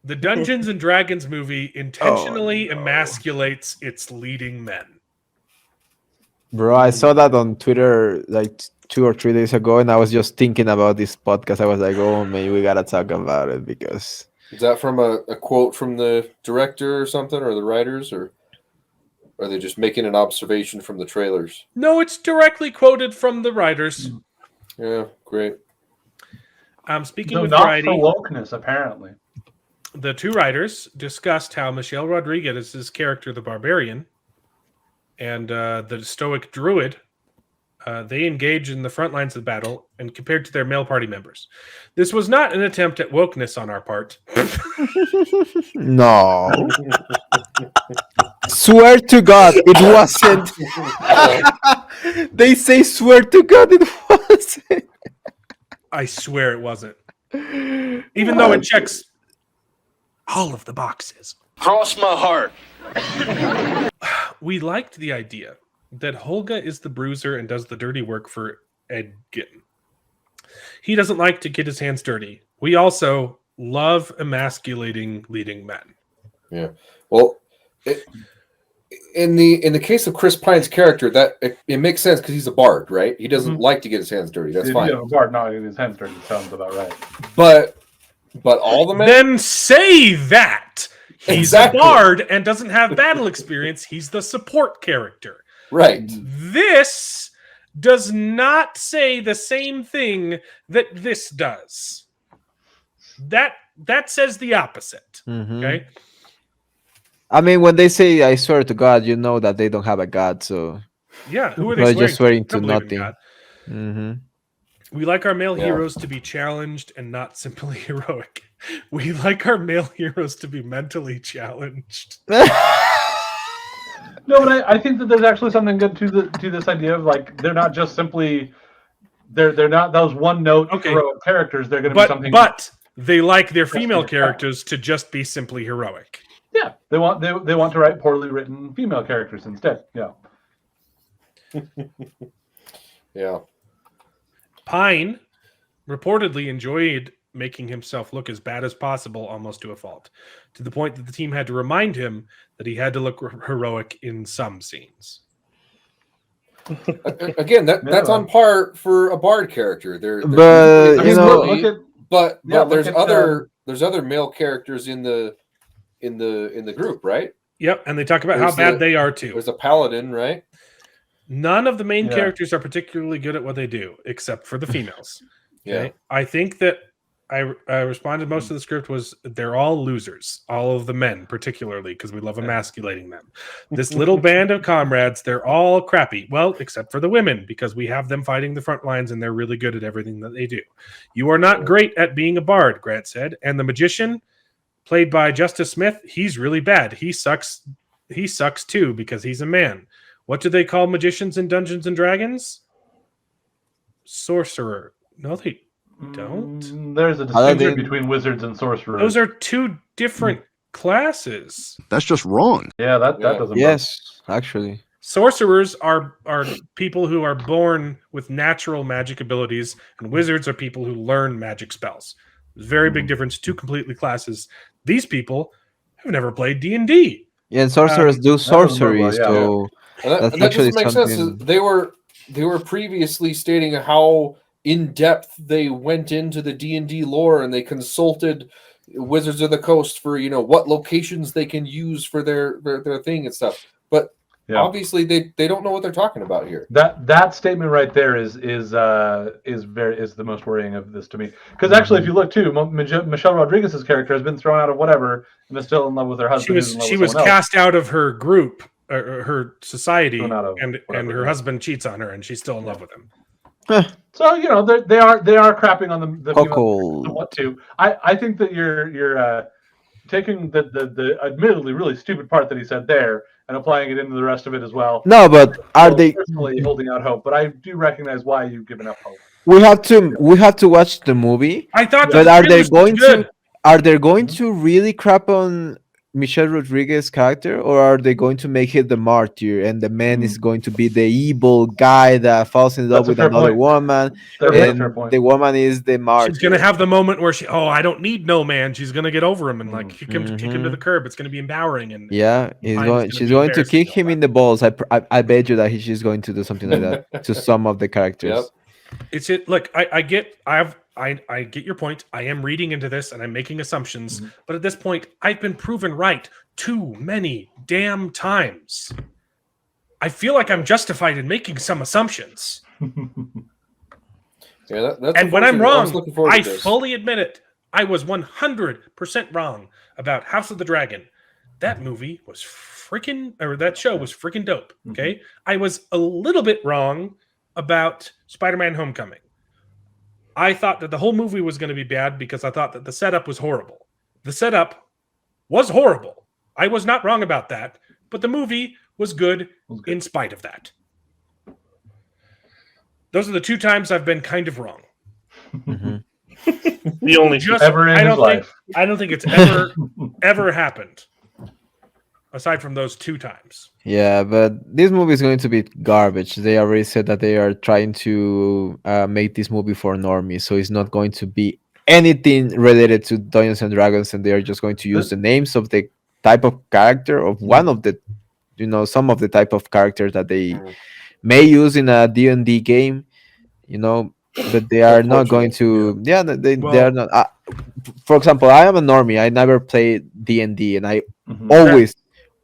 The Dungeons and Dragons movie intentionally emasculates its leading men. Bro, I saw that on Twitter like 2 or 3 days ago, and I was just thinking about this podcast. I was like, oh, man, we gotta talk about it because Is that from a quote from the director or something, or the writers, or are they just making an observation from the trailers? No, it's directly quoted from the writers. Yeah, great. Speaking So with not Variety, for wokeness, apparently. the two writers discussed how Michelle Rodriguez's character, the Barbarian, and the Stoic Druid, they engage in the front lines of battle and compared to their male party members. This was not an attempt at wokeness on our part. no. Swear to God, it wasn't. They say swear to God, it wasn't. I swear it wasn't. Even though it checks all of the boxes. Cross my heart. We liked the idea that Holga is the bruiser and does the dirty work for Edgin. He doesn't like to get his hands dirty. We also love emasculating leading men. Yeah. Well, in the case of Chris Pine's character, that it makes sense because he's a bard, right? He doesn't like to get his hands dirty. That's fine. Yeah, Bart not getting his hands dirty sounds about right. But all the men. Then say that. He's Exactly. a bard and doesn't have battle experience. He's the support character. Right. This does not say the same thing that this does. That says the opposite. Mhm. Okay. I mean, when they say "I swear to God," you know that they don't have a God, so Yeah. Who are they they're swearing just swearing They to don't believe in nothing. God. Hmm. We like our male Yeah. heroes to be challenged and not simply heroic. We like our male heroes to be mentally challenged. No, but I think that there's actually something good to this idea of like they're not just simply they're not those one note heroic characters. They're going to be something. But they like their female characters to just be simply heroic. Yeah, they want to write poorly written female characters instead. Yeah. Yeah. Pine reportedly enjoyed making himself look as bad as possible, almost to a fault, to the point that the team had to remind him that he had to look heroic in some scenes. Again, that's on par for a bard character. But I mean, you know, look at but yeah, there's look at, there's other male characters in the group, right? Yep, and they talk about There's how bad they are too. There's a paladin, right? None of the main Yeah. characters are particularly good at what they do, except for the females. Yeah. Okay? I think that I responded most of the script was they're all losers, all of the men particularly, because we love emasculating them. This little band of comrades, they're all crappy. Well, except for the women, because we have them fighting the front lines and they're really good at everything that they do. You are not great at being a bard, Grant said. And the magician, played by Justice Smith, he's really bad. He sucks too, because he's a man. What do they call magicians in Dungeons and Dragons? Sorcerer. No, they don't. There's a distinction between wizards and sorcerers. Those are two different classes. That's just wrong. Yeah, that doesn't. yes, actually. Sorcerers are people who are born with natural magic abilities, and wizards are people who learn magic spells. There's a very big difference. Two completely classes. These people have never played D&D. Yeah, and sorcerers do sorcery, yeah. so And that's that actually doesn't make sense. something. They were previously stating how in depth they went into the D&D lore, and they consulted Wizards of the Coast for what locations they can use for their thing and stuff. But obviously they don't know what they're talking about here. That statement right there is the most worrying of this to me. Because actually, if you look too, Michelle Rodriguez's character has been thrown out of whatever and is still in love with her husband. She was cast out of her group, her society, Thrown out of and whatever, her yeah. husband cheats on her, and she's still in love with him. So they are crapping on the Cockle. what to. I think that you're taking the admittedly really stupid part that he said there and applying it into the rest of it as well. No, but are they? Personally holding out hope, but I do recognize why you've given up hope. We have to watch the movie. I thought, But the are they trailers looked going good. to? Are they going to really crap on Michelle Rodriguez character, or are they going to make it the martyr and the man is going to be the evil guy that falls in love That's a with fair another point. woman, That's a fair and point. the woman is the martyr? She's gonna have the moment where I don't need no man. She's gonna get over him and like kick him to Mhm. the curb. It's gonna be empowering and Yeah, Time is gonna she's be going to embarrassing kick to all him in the balls. I bet you that she's going to do something like that to some of the characters. Yep. it's it. Look, I get I get your point. I am reading into this and I'm making assumptions, but at this point, I've been proven right too many damn times. I feel like I'm justified in making some assumptions. Yeah, that's And when I'm unfortunate. I was wrong, looking forward I to this. fully admit it. I was 100% wrong about House of the Dragon. That movie was that show was freaking dope. Okay. I was a little bit wrong about Spider-Man Homecoming. I thought that the whole movie was going to be bad because I thought that the setup was horrible. The setup was horrible. I was not wrong about that, but the movie was good in spite of that. Those are the two times I've been kind of wrong. Mhm. The only Just Ever in I his don't think life. I don't think it's ever happened. Aside from those two times. Yeah, but this movie is going to be garbage. They already said that they are trying to make this movie for normies, so it's not going to be anything related to Dungeons and Dragons, and they are just going to use the names of the type of character of one of the, some of the type of characters that they may use in a D&D game, but they are not going to. Yeah, they are not. For example, I am a normie. I never played D&D, and I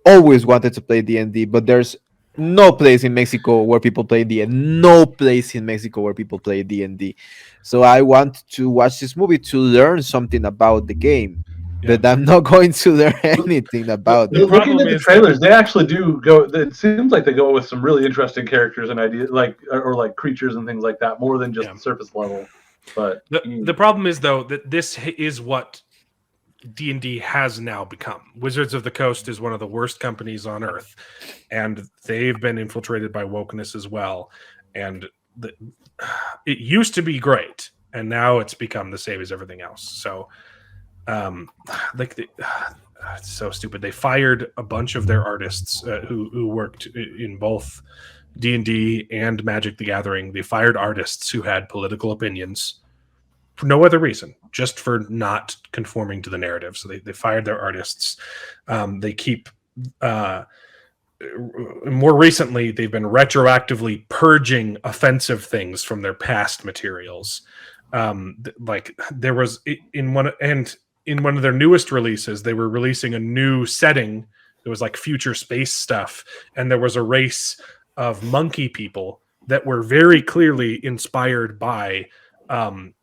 always wanted to play D&D, but there's no place in Mexico where people play D&D. No place in Mexico where people play D&D. So I want to watch this movie to learn something about the game, but I'm not going to learn anything about it. Looking at the trailers, they actually do go. It seems like they go with some really interesting characters and ideas, or like creatures and things like that, more than just the surface level. But the problem is though that this is what D&D has now become. Wizards of the Coast is one of the worst companies on earth, and they've been infiltrated by wokeness as well. And it used to be great, and now it's become the same as everything else. So, it's so stupid. They fired a bunch of their artists who worked in both D&D and Magic the Gathering. They fired artists who had political opinions for no other reason, just for not conforming to the narrative. So they fired their artists. They keep more recently, they've been retroactively purging offensive things from their past materials. Like there was in one of their newest releases, they were releasing a new setting. It was like future space stuff, and there was a race of monkey people that were very clearly inspired by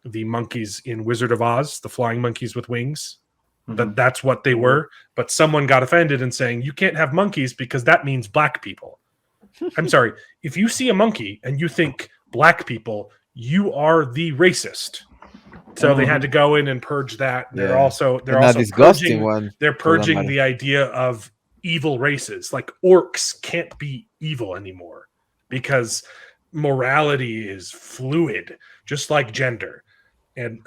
the monkeys in Wizard of Oz, the flying monkeys with wings. That's what they were. But someone got offended and saying, you can't have monkeys because that means black people. I'm sorry. If you see a monkey and you think black people, you are the racist. So they had to go in and purge that. They're also disgusting purging, they're purging the idea of evil races. Like orcs can't be evil anymore because morality is fluid, just like gender. And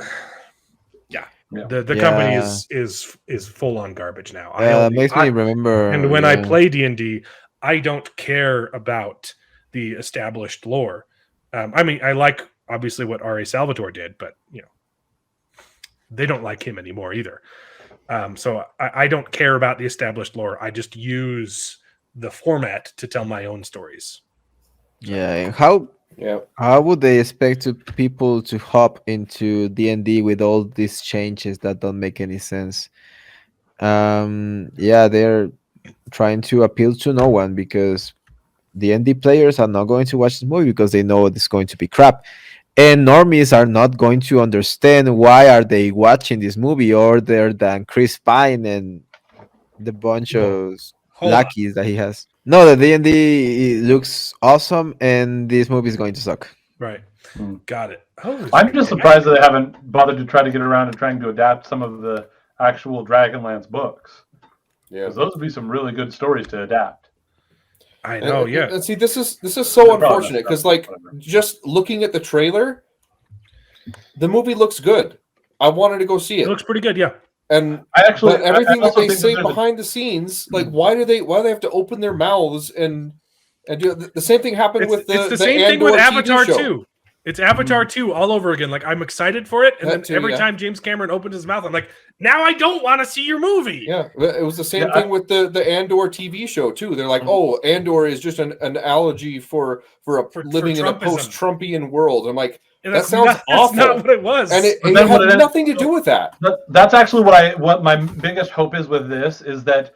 the company is full on garbage now. That makes me remember. And when I play D&D, I don't care about the established lore. I mean, I like obviously what R.A. Salvatore did, but they don't like him anymore either. So I don't care about the established lore. I just use the format to tell my own stories. Yeah, how would they expect people to hop into D&D with all these changes that don't make any sense? They're trying to appeal to no one because D&D players are not going to watch this movie because they know it's going to be crap. And normies are not going to understand why are they watching this movie other than Chris Pine and the bunch of lackeys that he has. No, the D&D looks awesome, and this movie is going to suck. Right. Got it. Oh, I'm just surprised that they haven't bothered to try to get around to trying to adapt some of the actual Dragonlance books. Yeah, because those would be some really good stories to adapt. I know. And see, this is so unfortunate because, like, just looking at the trailer, the movie looks good. I wanted to go see it. It looks pretty good, yeah. And but everything I that they think say there's a- behind the scenes, like why do they have to open their mouths and do the same thing happened with it's the same thing Andor with TV Avatar show. 2. It's Avatar 2 all over again. Like, I'm excited for it, and That then too, every yeah. time James Cameron opens his mouth, I'm like, now I don't want to see your movie. Yeah, it was the same thing with the Andor TV show too. They're like, oh, Andor is just an analogy for living in a Trumpism. post-Trumpian world. I'm like, And that sounds that's awful. not what it was. And it But then had what it is- nothing to do with that. That's actually what my biggest hope is with this is that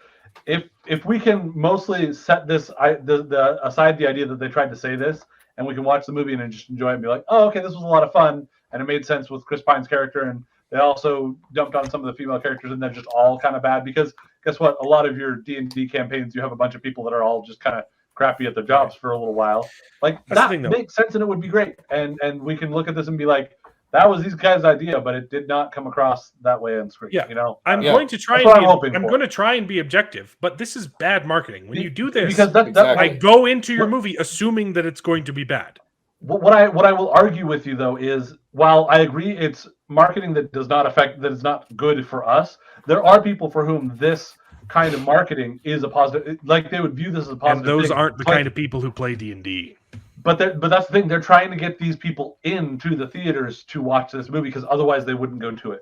if we can mostly set this aside the idea that they tried to say this, and we can watch the movie and just enjoy it and be like, oh, okay, this was a lot of fun and it made sense with Chris Pine's character, and they also dumped on some of the female characters and they're just all kind of bad, because guess what, a lot of your D&D campaigns, you have a bunch of people that are all just kind of crappy at their jobs for a little while. Like, That's the that thing, though. makes sense and it would be great, and we can look at this and be like, that was these guys' idea, but it did not come across that way on screen. Yeah. You know, I'm Yeah. going to try That's what I'm and hoping I'm for. going to try and be objective, but this is bad marketing. When you do this, because that Exactly. I go into your movie assuming that it's going to be bad. what I will argue with you though is, while I agree it's marketing that does not affect, that is not good for us, there are people for whom this kind of marketing is a positive, like they would view this as a positive And those thing. aren't the Like, kind of people who play D&D. but that's the thing, they're trying to get these people into the theaters to watch this movie, because otherwise they wouldn't go to it.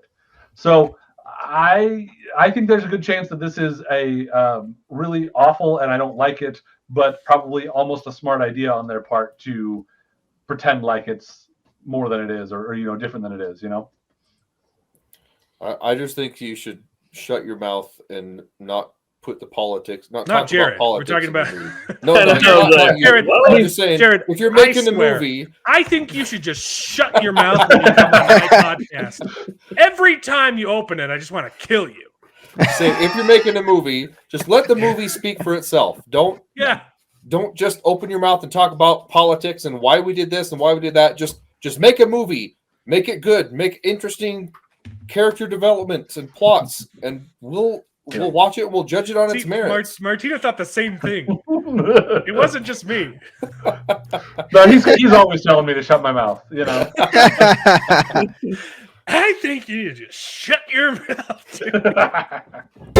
So I think there's a good chance that this is a really awful, and I don't like it, but probably almost a smart idea on their part to pretend like it's more than it is, or different than it is. I just think you should shut your mouth and not put the politics, not Not talk Jared. about We're politics. talking in the about movie. No, not you. Jared. I'm just saying, Jared, if you're I making a swear. movie, I think you should just shut your mouth when you come on my podcast. Every time you open it, I just want to kill you. say if you're making a movie, just let the movie speak for itself. Don't just open your mouth and talk about politics and why we did this and why we did that. Just make a movie, make it good, make interesting character developments and plots, and we'll watch it and we'll judge it on its merits. Martina thought the same thing. It wasn't just me. No, he's always telling me to shut my mouth. I think you need to just shut your mouth.